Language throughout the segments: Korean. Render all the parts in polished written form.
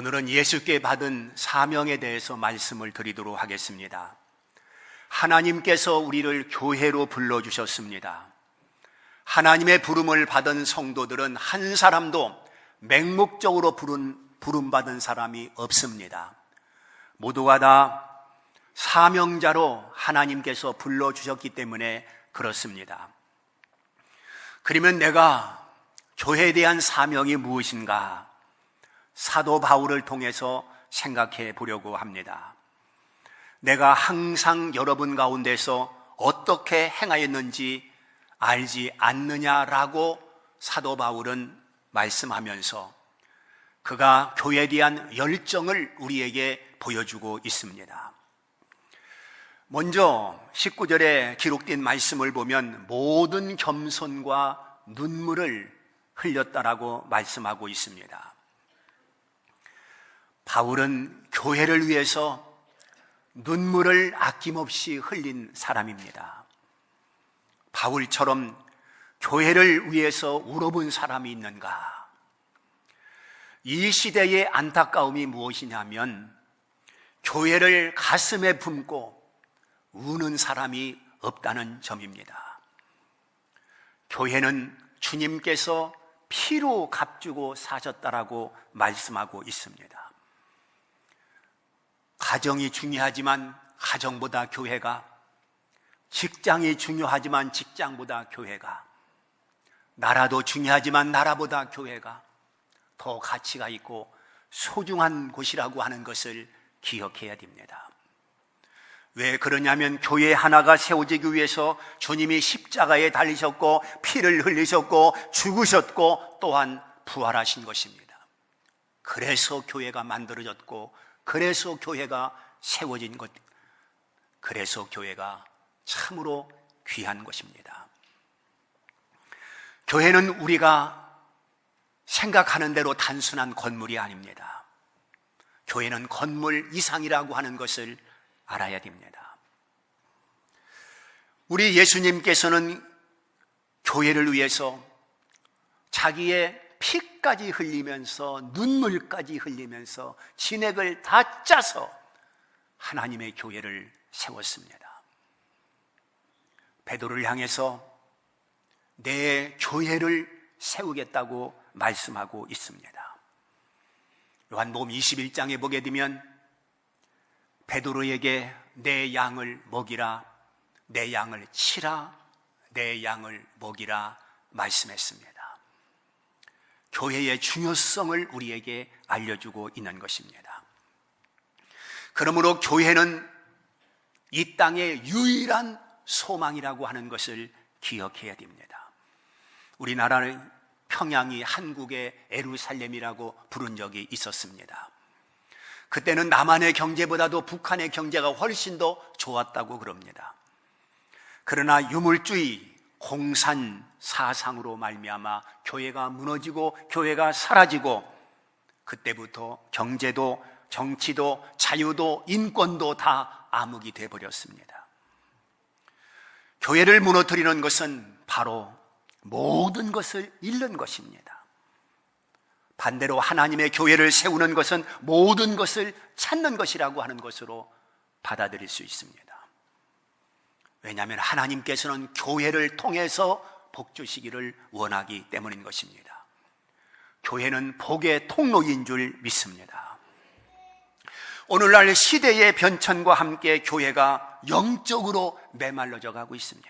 오늘은 예수께 받은 사명에 대해서 말씀을 드리도록 하겠습니다. 하나님께서 우리를 교회로 불러주셨습니다. 하나님의 부름을 받은 성도들은 한 사람도 맹목적으로 부름받은 사람이 없습니다. 모두가 다 사명자로 하나님께서 불러주셨기 때문에 그렇습니다. 그러면 내가 교회에 대한 사명이 무엇인가? 사도 바울을 통해서 생각해 보려고 합니다. 내가 항상 여러분 가운데서 어떻게 행하였는지 알지 않느냐라고 사도 바울은 말씀하면서 그가 교회에 대한 열정을 우리에게 보여주고 있습니다. 먼저 19절에 기록된 말씀을 보면 모든 겸손과 눈물을 흘렸다라고 말씀하고 있습니다. 바울은 교회를 위해서 눈물을 아낌없이 흘린 사람입니다. 바울처럼 교회를 위해서 울어본 사람이 있는가? 이 시대의 안타까움이 무엇이냐면 교회를 가슴에 품고 우는 사람이 없다는 점입니다. 교회는 주님께서 피로 값주고 사셨다라고 말씀하고 있습니다. 가정이 중요하지만 가정보다 교회가, 직장이 중요하지만 직장보다 교회가, 나라도 중요하지만 나라보다 교회가 더 가치가 있고 소중한 곳이라고 하는 것을 기억해야 됩니다. 왜 그러냐면 교회 하나가 세워지기 위해서 주님이 십자가에 달리셨고 피를 흘리셨고 죽으셨고 또한 부활하신 것입니다. 그래서 교회가 만들어졌고 그래서 교회가 세워진 것, 그래서 교회가 참으로 귀한 것입니다. 교회는 우리가 생각하는 대로 단순한 건물이 아닙니다. 교회는 건물 이상이라고 하는 것을 알아야 됩니다. 우리 예수님께서는 교회를 위해서 자기의 피까지 흘리면서 눈물까지 흘리면서 진액을 다 짜서 하나님의 교회를 세웠습니다. 베드로를 향해서 내 교회를 세우겠다고 말씀하고 있습니다. 요한복음 21장에 보게 되면 베드로에게 내 양을 먹이라, 내 양을 치라, 내 양을 먹이라 말씀했습니다. 교회의 중요성을 우리에게 알려주고 있는 것입니다. 그러므로 교회는 이 땅의 유일한 소망이라고 하는 것을 기억해야 됩니다. 우리나라의 평양이 한국의 예루살렘이라고 부른 적이 있었습니다. 그때는 남한의 경제보다도 북한의 경제가 훨씬 더 좋았다고 그럽니다. 그러나 유물주의, 공산 사상으로 말미암아 교회가 무너지고 교회가 사라지고 그때부터 경제도 정치도 자유도 인권도 다 암흑이 되어버렸습니다. 교회를 무너뜨리는 것은 바로 모든 것을 잃는 것입니다. 반대로 하나님의 교회를 세우는 것은 모든 것을 찾는 것이라고 하는 것으로 받아들일 수 있습니다. 왜냐하면 하나님께서는 교회를 통해서 복 주시기를 원하기 때문인 것입니다. 교회는 복의 통로인 줄 믿습니다. 오늘날 시대의 변천과 함께 교회가 영적으로 메말라져 가고 있습니다.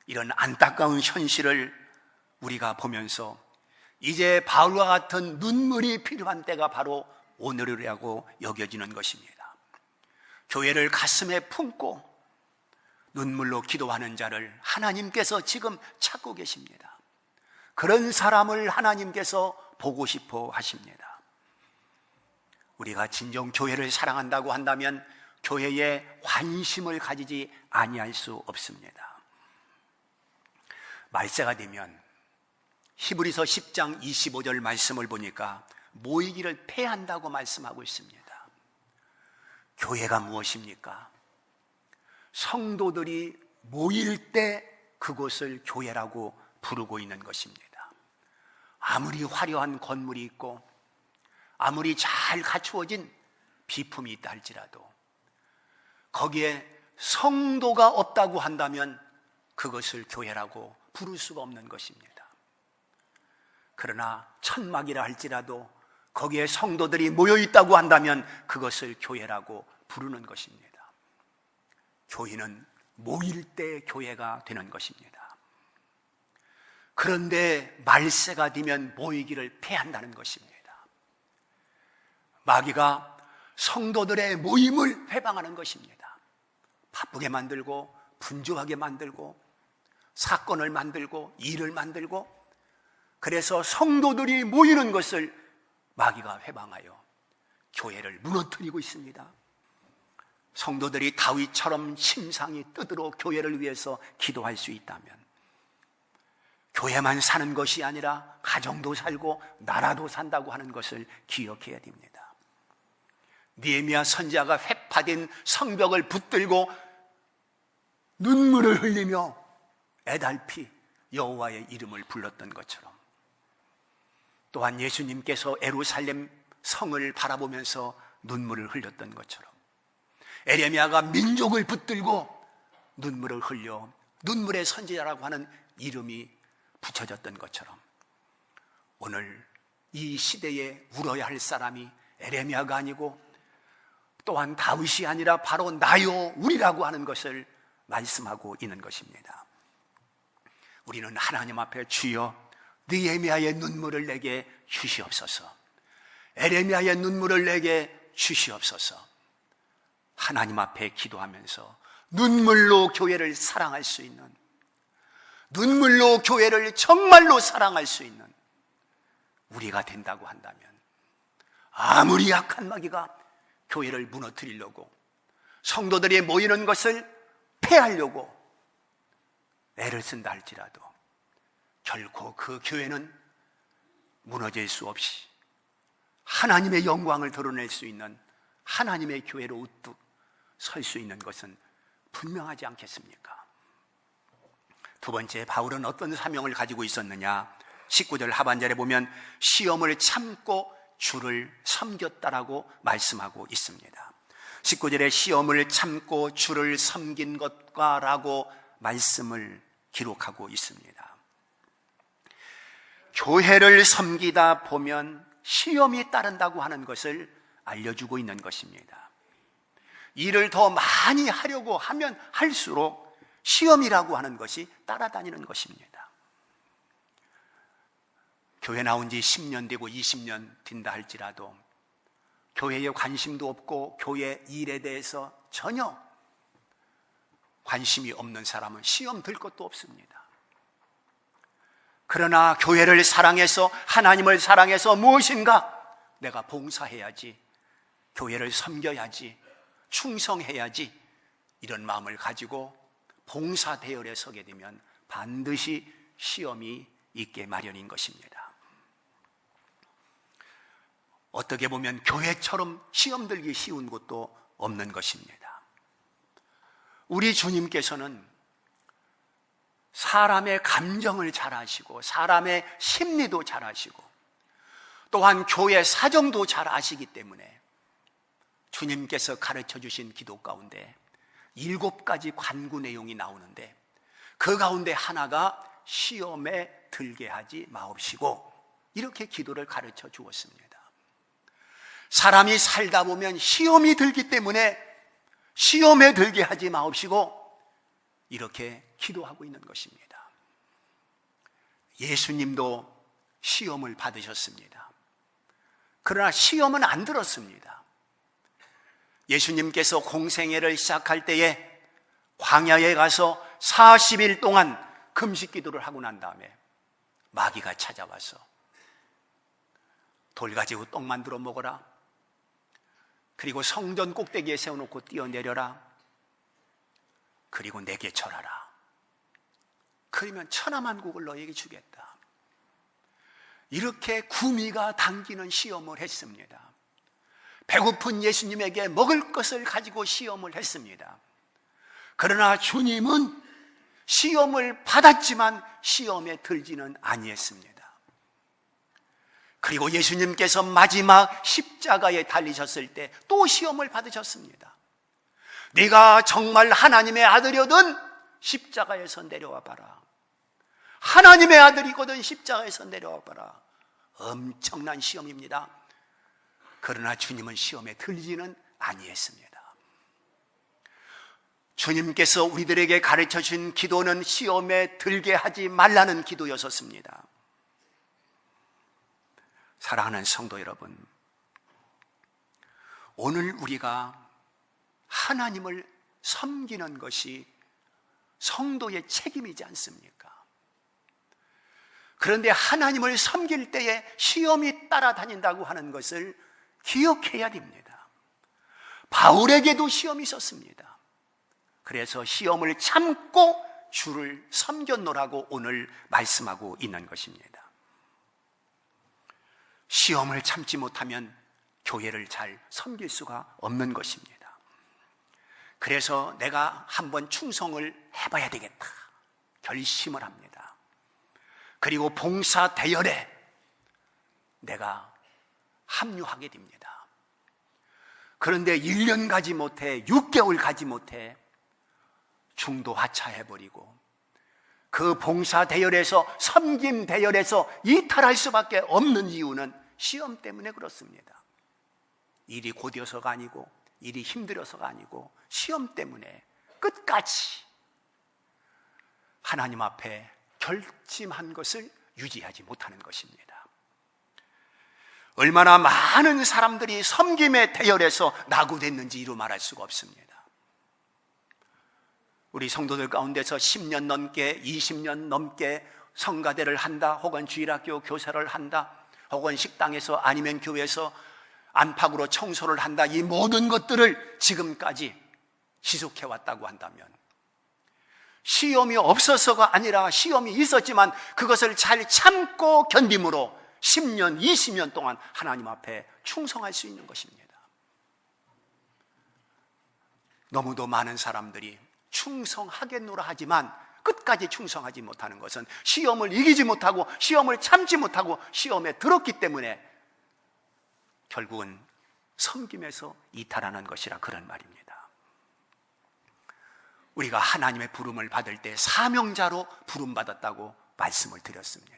이런 안타까운 현실을 우리가 보면서 이제 바울과 같은 눈물이 필요한 때가 바로 오늘이라고 여겨지는 것입니다. 교회를 가슴에 품고 눈물로 기도하는 자를 하나님께서 지금 찾고 계십니다. 그런 사람을 하나님께서 보고 싶어 하십니다. 우리가 진정 교회를 사랑한다고 한다면 교회에 관심을 가지지 아니할 수 없습니다. 말세가 되면 히브리서 10장 25절 말씀을 보니까 모이기를 패한다고 말씀하고 있습니다. 교회가 무엇입니까? 성도들이 모일 때 그곳을 교회라고 부르고 있는 것입니다. 아무리 화려한 건물이 있고 아무리 잘 갖추어진 비품이 있다 할지라도 거기에 성도가 없다고 한다면 그것을 교회라고 부를 수가 없는 것입니다. 그러나 천막이라 할지라도 거기에 성도들이 모여 있다고 한다면 그것을 교회라고 부르는 것입니다. 교회는 모일 때 교회가 되는 것입니다. 그런데 말세가 되면 모이기를 패한다는 것입니다. 마귀가 성도들의 모임을 회방하는 것입니다. 바쁘게 만들고 분주하게 만들고 사건을 만들고 일을 만들고, 그래서 성도들이 모이는 것을 마귀가 회방하여 교회를 무너뜨리고 있습니다. 성도들이 다윗처럼 심상이 뜨들어 교회를 위해서 기도할 수 있다면 교회만 사는 것이 아니라 가정도 살고 나라도 산다고 하는 것을 기억해야 됩니다. 느헤미야 선지자가 회파된 성벽을 붙들고 눈물을 흘리며 애달피 여호와의 이름을 불렀던 것처럼, 또한 예수님께서 예루살렘 성을 바라보면서 눈물을 흘렸던 것처럼, 에레미야가 민족을 붙들고 눈물을 흘려 눈물의 선지자라고 하는 이름이 붙여졌던 것처럼, 오늘 이 시대에 울어야 할 사람이 에레미야가 아니고 또한 다윗이 아니라 바로 나요 우리라고 하는 것을 말씀하고 있는 것입니다. 우리는 하나님 앞에 주여 느헤미야의 눈물을 내게 주시옵소서, 에레미야의 눈물을 내게 주시옵소서, 하나님 앞에 기도하면서 눈물로 교회를 사랑할 수 있는, 눈물로 교회를 정말로 사랑할 수 있는 우리가 된다고 한다면, 아무리 약한 마귀가 교회를 무너뜨리려고 성도들이 모이는 것을 패하려고 애를 쓴다 할지라도 결코 그 교회는 무너질 수 없이 하나님의 영광을 드러낼 수 있는 하나님의 교회로 우뚝 설 수 있는 것은 분명하지 않겠습니까? 두 번째, 바울은 어떤 사명을 가지고 있었느냐? 19절 하반절에 보면 시험을 참고 주를 섬겼다라고 말씀하고 있습니다. 19절에 시험을 참고 주를 섬긴 것과 라고 말씀을 기록하고 있습니다. 교회를 섬기다 보면 시험이 따른다고 하는 것을 알려주고 있는 것입니다. 일을 더 많이 하려고 하면 할수록 시험이라고 하는 것이 따라다니는 것입니다. 교회 나온 지 10년 되고 20년 된다 할지라도 교회에 관심도 없고 교회 일에 대해서 전혀 관심이 없는 사람은 시험 들 것도 없습니다. 그러나 교회를 사랑해서, 하나님을 사랑해서 무엇인가 내가 봉사해야지, 교회를 섬겨야지, 충성해야지, 이런 마음을 가지고 봉사 대열에 서게 되면 반드시 시험이 있게 마련인 것입니다. 어떻게 보면 교회처럼 시험 들기 쉬운 곳도 없는 것입니다. 우리 주님께서는 사람의 감정을 잘 아시고 사람의 심리도 잘 아시고 또한 교회 사정도 잘 아시기 때문에 주님께서 가르쳐 주신 기도 가운데 7가지 관구 내용이 나오는데 그 가운데 하나가 시험에 들게 하지 마옵시고, 이렇게 기도를 가르쳐 주었습니다. 사람이 살다 보면 시험이 들기 때문에 시험에 들게 하지 마옵시고 이렇게 기도하고 있는 것입니다. 예수님도 시험을 받으셨습니다. 그러나 시험은 안 들었습니다. 예수님께서 공생애를 시작할 때에 광야에 가서 40일 동안 금식 기도를 하고 난 다음에 마귀가 찾아와서 돌 가지고 떡 만들어 먹어라, 그리고 성전 꼭대기에 세워놓고 뛰어내려라, 그리고 내게 절하라, 그러면 천하만국을 너에게 주겠다, 이렇게 구미가 당기는 시험을 했습니다. 배고픈 예수님에게 먹을 것을 가지고 시험을 했습니다. 그러나 주님은 시험을 받았지만 시험에 들지는 아니했습니다. 그리고 예수님께서 마지막 십자가에 달리셨을 때 또 시험을 받으셨습니다. 네가 정말 하나님의 아들이거든 십자가에서 내려와 봐라. 하나님의 아들이거든 십자가에서 내려와 봐라. 엄청난 시험입니다. 그러나 주님은 시험에 들지는 아니했습니다. 주님께서 우리들에게 가르쳐 주신 기도는 시험에 들게 하지 말라는 기도였었습니다. 사랑하는 성도 여러분, 오늘 우리가 하나님을 섬기는 것이 성도의 책임이지 않습니까? 그런데 하나님을 섬길 때에 시험이 따라다닌다고 하는 것을 기억해야 됩니다. 바울에게도 시험이 있었습니다. 그래서 시험을 참고 주를 섬겼노라고 오늘 말씀하고 있는 것입니다. 시험을 참지 못하면 교회를 잘 섬길 수가 없는 것입니다. 그래서 내가 한번 충성을 해봐야 되겠다 결심을 합니다. 그리고 봉사 대열에 내가 합류하게 됩니다. 그런데 1년 가지 못해 6개월 가지 못해 중도 하차해버리고 그 봉사 대열에서 섬김 대열에서 이탈할 수밖에 없는 이유는 시험 때문에 그렇습니다. 일이 곧이어서가 아니고 일이 힘들어서가 아니고 시험 때문에 끝까지 하나님 앞에 결심한 것을 유지하지 못하는 것입니다. 얼마나 많은 사람들이 섬김의 대열에서 낙오됐는지 이루 말할 수가 없습니다. 우리 성도들 가운데서 10년 넘게 20년 넘게 성가대를 한다, 혹은 주일학교 교사를 한다, 혹은 식당에서 아니면 교회에서 안팎으로 청소를 한다, 이 모든 것들을 지금까지 지속해왔다고 한다면 시험이 없어서가 아니라 시험이 있었지만 그것을 잘 참고 견딤으로 10년, 20년 동안 하나님 앞에 충성할 수 있는 것입니다. 너무도 많은 사람들이 충성하겠노라 하지만 끝까지 충성하지 못하는 것은 시험을 이기지 못하고 시험을 참지 못하고 시험에 들었기 때문에 결국은 섬김에서 이탈하는 것이라 그런 말입니다. 우리가 하나님의 부름을 받을 때 사명자로 부름받았다고 말씀을 드렸습니다.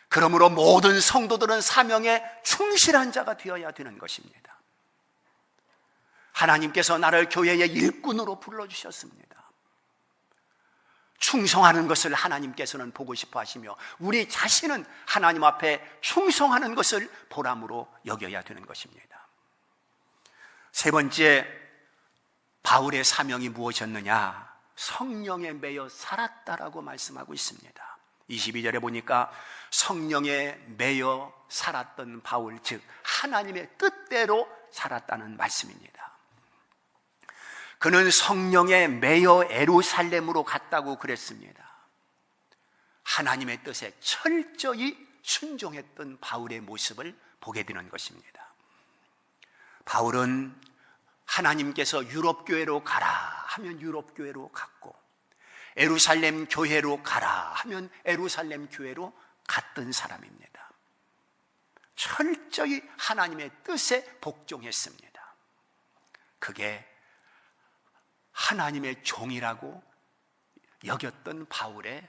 그러므로 모든 성도들은 사명에 충실한 자가 되어야 되는 것입니다. 하나님께서 나를 교회의 일꾼으로 불러주셨습니다. 충성하는 것을 하나님께서는 보고 싶어 하시며 우리 자신은 하나님 앞에 충성하는 것을 보람으로 여겨야 되는 것입니다. 세 번째, 바울의 사명이 무엇이었느냐? 성령에 매여 살았다라고 말씀하고 있습니다. 22절에 보니까 성령에 매여 살았던 바울, 즉 하나님의 뜻대로 살았다는 말씀입니다. 그는 성령에 매여 예루살렘으로 갔다고 그랬습니다. 하나님의 뜻에 철저히 순종했던 바울의 모습을 보게 되는 것입니다. 바울은 하나님께서 유럽 교회로 가라 하면 유럽 교회로 갔고, 예루살렘 교회로 가라 하면 예루살렘 교회로 갔던 사람입니다. 철저히 하나님의 뜻에 복종했습니다. 그게 하나님의 종이라고 여겼던 바울의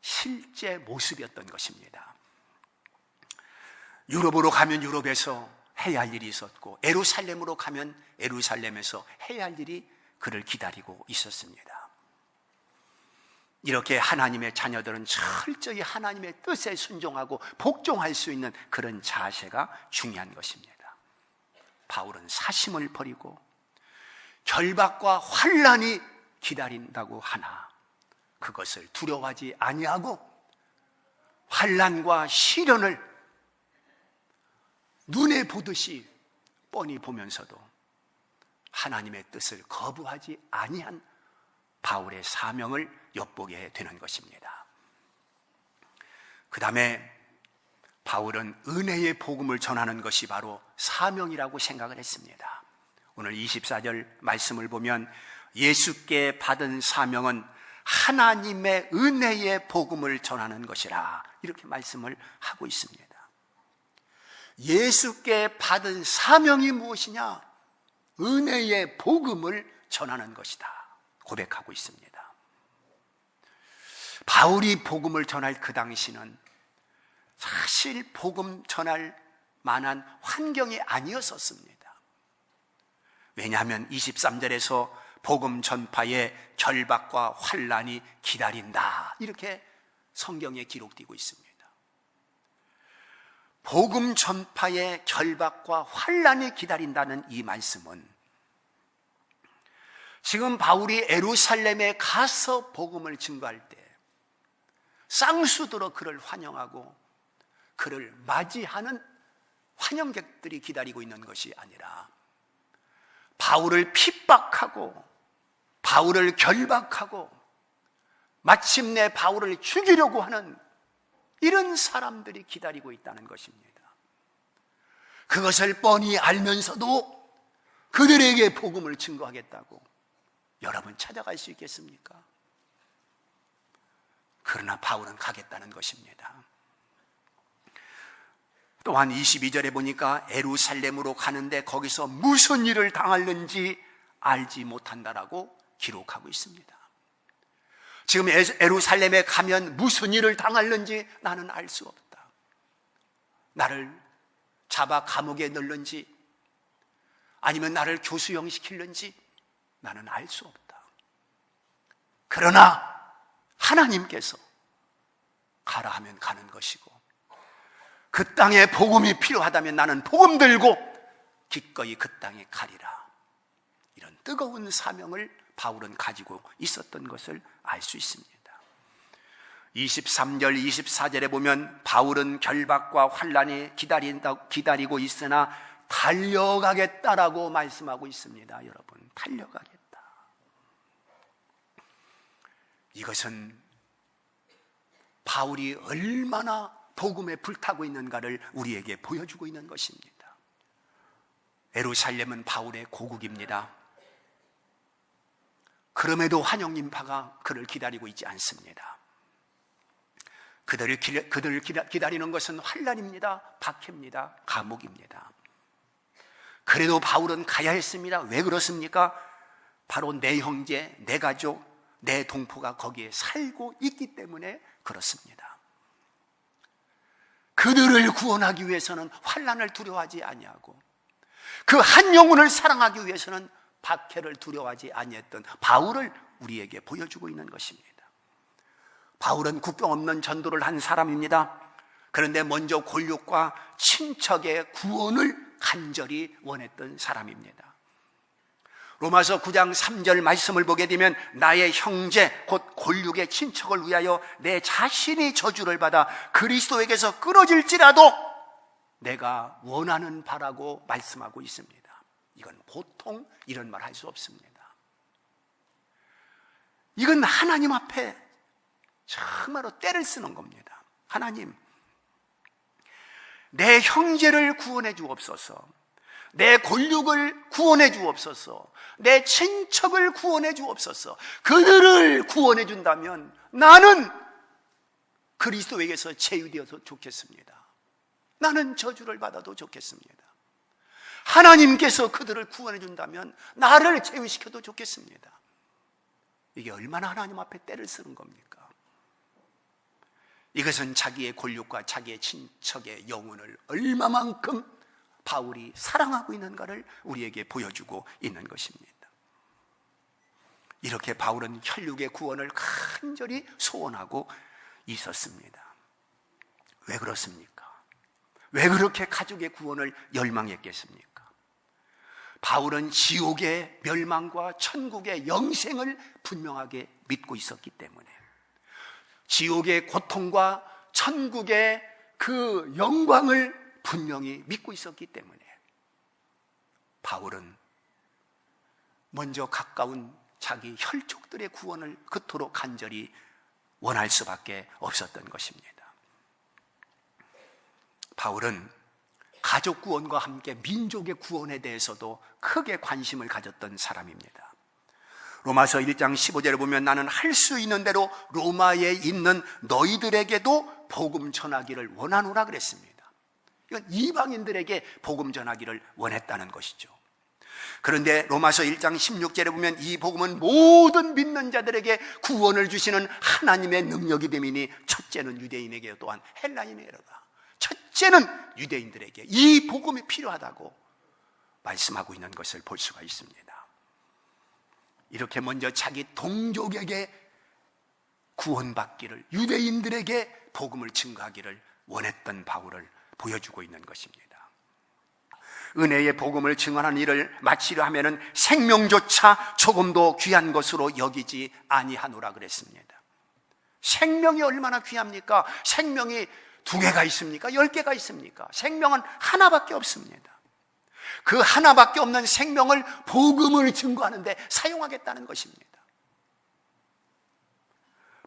실제 모습이었던 것입니다. 유럽으로 가면 유럽에서 해야 할 일이 있었고, 예루살렘으로 가면 예루살렘에서 해야 할 일이 그를 기다리고 있었습니다. 이렇게 하나님의 자녀들은 철저히 하나님의 뜻에 순종하고 복종할 수 있는 그런 자세가 중요한 것입니다. 바울은 사심을 버리고 결박과 환난이 기다린다고 하나 그것을 두려워하지 아니하고 환난과 시련을 눈에 보듯이 뻔히 보면서도 하나님의 뜻을 거부하지 아니한 바울의 사명을 엿보게 되는 것입니다. 그 다음에 바울은 은혜의 복음을 전하는 것이 바로 사명이라고 생각을 했습니다. 오늘 24절 말씀을 보면 예수께 받은 사명은 하나님의 은혜의 복음을 전하는 것이라 이렇게 말씀을 하고 있습니다. 예수께 받은 사명이 무엇이냐? 은혜의 복음을 전하는 것이다 고백하고 있습니다. 바울이 복음을 전할 그 당시는 사실 복음 전할 만한 환경이 아니었었습니다. 왜냐하면 23절에서 복음 전파의 결박과 환난이 기다린다 이렇게 성경에 기록되고 있습니다. 복음 전파의 결박과 환난이 기다린다는 이 말씀은 지금 바울이 예루살렘에 가서 복음을 증거할 때 쌍수들어 그를 환영하고 그를 맞이하는 환영객들이 기다리고 있는 것이 아니라 바울을 핍박하고 바울을 결박하고 마침내 바울을 죽이려고 하는 이런 사람들이 기다리고 있다는 것입니다. 그것을 뻔히 알면서도 그들에게 복음을 증거하겠다고 여러분 찾아갈 수 있겠습니까? 그러나 바울은 가겠다는 것입니다. 또한 22절에 보니까 예루살렘으로 가는데 거기서 무슨 일을 당하는지 알지 못한다라고 기록하고 있습니다. 지금 예루살렘에 가면 무슨 일을 당하는지 나는 알 수 없다. 나를 잡아 감옥에 넣는지 아니면 나를 교수형 시킬는지 나는 알 수 없다. 그러나 하나님께서 가라 하면 가는 것이고 그 땅에 복음이 필요하다면 나는 복음 들고 기꺼이 그 땅에 가리라. 이런 뜨거운 사명을 바울은 가지고 있었던 것을 알 수 있습니다. 23절, 24절에 보면 바울은 결박과 환난이 기다리고 있으나 달려가겠다라고 말씀하고 있습니다. 여러분, 달려가겠다. 이것은 바울이 얼마나 복음에 불타고 있는가를 우리에게 보여주고 있는 것입니다. 예루살렘은 바울의 고국입니다. 그럼에도 환영인파가 그를 기다리고 있지 않습니다. 그들을 기다리는 것은 환난입니다. 박해입니다. 감옥입니다. 그래도 바울은 가야 했습니다. 왜 그렇습니까? 바로 내 형제, 내 가족, 내 동포가 거기에 살고 있기 때문에 그렇습니다. 그들을 구원하기 위해서는 환난을 두려워하지 아니하고 그 한 영혼을 사랑하기 위해서는 박해를 두려워하지 아니했던 바울을 우리에게 보여주고 있는 것입니다. 바울은 국경 없는 전도를 한 사람입니다. 그런데 먼저 골육과 친척의 구원을 간절히 원했던 사람입니다. 로마서 9장 3절 말씀을 보게 되면 나의 형제 곧 골육의 친척을 위하여 내 자신이 저주를 받아 그리스도에게서 끊어질지라도 내가 원하는 바라고 말씀하고 있습니다. 이건 보통 이런 말 할 수 없습니다. 이건 하나님 앞에 정말로 때를 쓰는 겁니다. 하나님, 내 형제를 구원해 주옵소서. 내 골육을 구원해 주옵소서. 내 친척을 구원해 주옵소서. 그들을 구원해 준다면 나는 그리스도에게서 제유되어서 좋겠습니다. 나는 저주를 받아도 좋겠습니다. 하나님께서 그들을 구원해 준다면 나를 제유시켜도 좋겠습니다. 이게 얼마나 하나님 앞에 때를 쓰는 겁니까? 이것은 자기의 골육과 자기의 친척의 영혼을 얼마만큼 바울이 사랑하고 있는가를 우리에게 보여주고 있는 것입니다. 이렇게 바울은 혈육의 구원을 간절히 소원하고 있었습니다. 왜 그렇습니까? 왜 그렇게 가족의 구원을 열망했겠습니까? 바울은 지옥의 멸망과 천국의 영생을 분명하게 믿고 있었기 때문에, 지옥의 고통과 천국의 그 영광을 분명히 믿고 있었기 때문에 바울은 먼저 가까운 자기 혈족들의 구원을 그토록 간절히 원할 수밖에 없었던 것입니다. 바울은 가족 구원과 함께 민족의 구원에 대해서도 크게 관심을 가졌던 사람입니다. 로마서 1장 15절에 보면 나는 할 수 있는 대로 로마에 있는 너희들에게도 복음 전하기를 원하노라 그랬습니다. 이건 이방인들에게 복음 전하기를 원했다는 것이죠. 그런데 로마서 1장 16절에 보면 이 복음은 모든 믿는 자들에게 구원을 주시는 하나님의 능력이 됨이니 첫째는 유대인에게 또한 헬라인에게로다. 첫째는 유대인들에게 이 복음이 필요하다고 말씀하고 있는 것을 볼 수가 있습니다. 이렇게 먼저 자기 동족에게 구원받기를, 유대인들에게 복음을 증거하기를 원했던 바울을 보여주고 있는 것입니다. 은혜의 복음을 증언하는 일을 마치려 하면은 생명조차 조금도 귀한 것으로 여기지 아니하노라 그랬습니다. 생명이 얼마나 귀합니까? 생명이 2개가 있습니까? 10개가 있습니까? 생명은 하나밖에 없습니다. 그 하나밖에 없는 생명을 복음을 증거하는데 사용하겠다는 것입니다.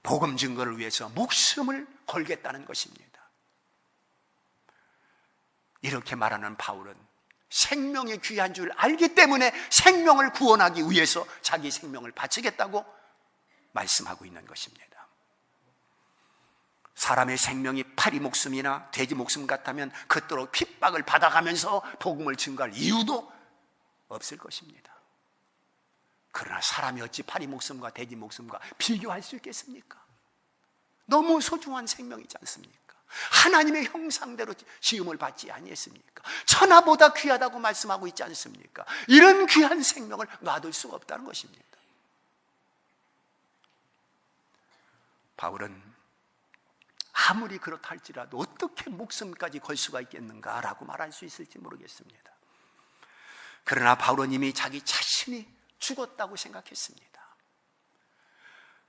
복음 증거를 위해서 목숨을 걸겠다는 것입니다. 이렇게 말하는 바울은 생명이 귀한 줄 알기 때문에 생명을 구원하기 위해서 자기 생명을 바치겠다고 말씀하고 있는 것입니다. 사람의 생명이 파리 목숨이나 돼지 목숨 같다면 그토록 핍박을 받아가면서 복음을 증거할 이유도 없을 것입니다. 그러나 사람이 어찌 파리 목숨과 돼지 목숨과 비교할 수 있겠습니까? 너무 소중한 생명이지 않습니까? 하나님의 형상대로 지음을 받지 아니했습니까? 천하보다 귀하다고 말씀하고 있지 않습니까? 이런 귀한 생명을 놔둘 수가 없다는 것입니다. 바울은 아무리 그렇다 할지라도 어떻게 목숨까지 걸 수가 있겠는가라고 말할 수 있을지 모르겠습니다. 그러나 바울은 이미 자기 자신이 죽었다고 생각했습니다.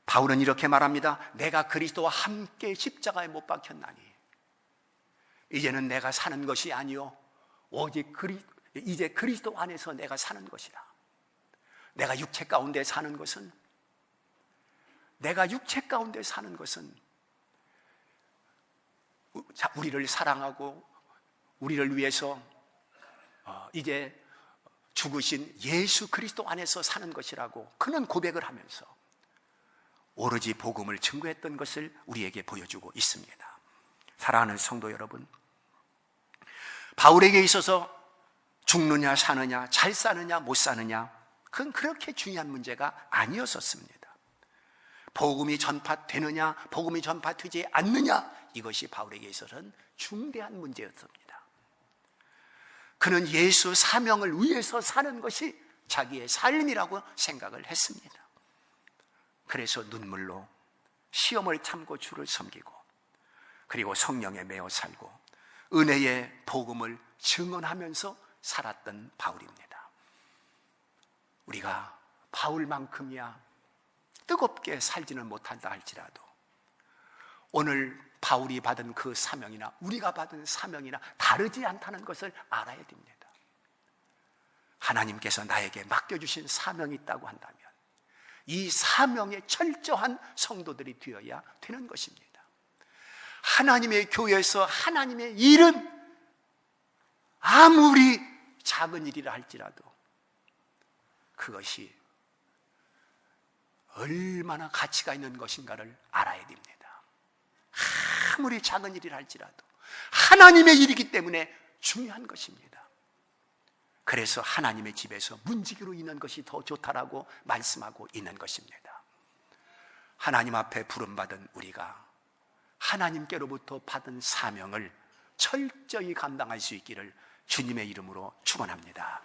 바울은 이렇게 말합니다. 내가 그리스도와 함께 십자가에 못 박혔나니 이제는 내가 사는 것이 아니요 오직 이제 그리스도 안에서 내가 사는 것이다. 내가 육체 가운데 사는 것은 우리를 사랑하고 우리를 위해서 이제 죽으신 예수 그리스도 안에서 사는 것이라고 그는 고백을 하면서 오로지 복음을 증거했던 것을 우리에게 보여주고 있습니다. 사랑하는 성도 여러분, 바울에게 있어서 죽느냐 사느냐, 잘 사느냐 못 사느냐, 그건 그렇게 중요한 문제가 아니었었습니다. 복음이 전파되느냐 복음이 전파되지 않느냐, 이것이 바울에게 있어서는 중대한 문제였습니다. 그는 예수 사명을 위해서 사는 것이 자기의 삶이라고 생각을 했습니다. 그래서 눈물로 시험을 참고 주를 섬기고 그리고 성령에 매어 살고 은혜의 복음을 증언하면서 살았던 바울입니다. 우리가 바울만큼이야 뜨겁게 살지는 못한다 할지라도 오늘 바울이 받은 그 사명이나 우리가 받은 사명이나 다르지 않다는 것을 알아야 됩니다. 하나님께서 나에게 맡겨주신 사명이 있다고 한다면 이 사명에 철저한 성도들이 되어야 되는 것입니다. 하나님의 교회에서 하나님의 일은 아무리 작은 일이라 할지라도 그것이 얼마나 가치가 있는 것인가를 알아야 됩니다. 아무리 작은 일이라 할지라도 하나님의 일이기 때문에 중요한 것입니다. 그래서 하나님의 집에서 문지기로 있는 것이 더 좋다라고 말씀하고 있는 것입니다. 하나님 앞에 부름받은 우리가 하나님께로부터 받은 사명을 철저히 감당할 수 있기를 주님의 이름으로 축원합니다.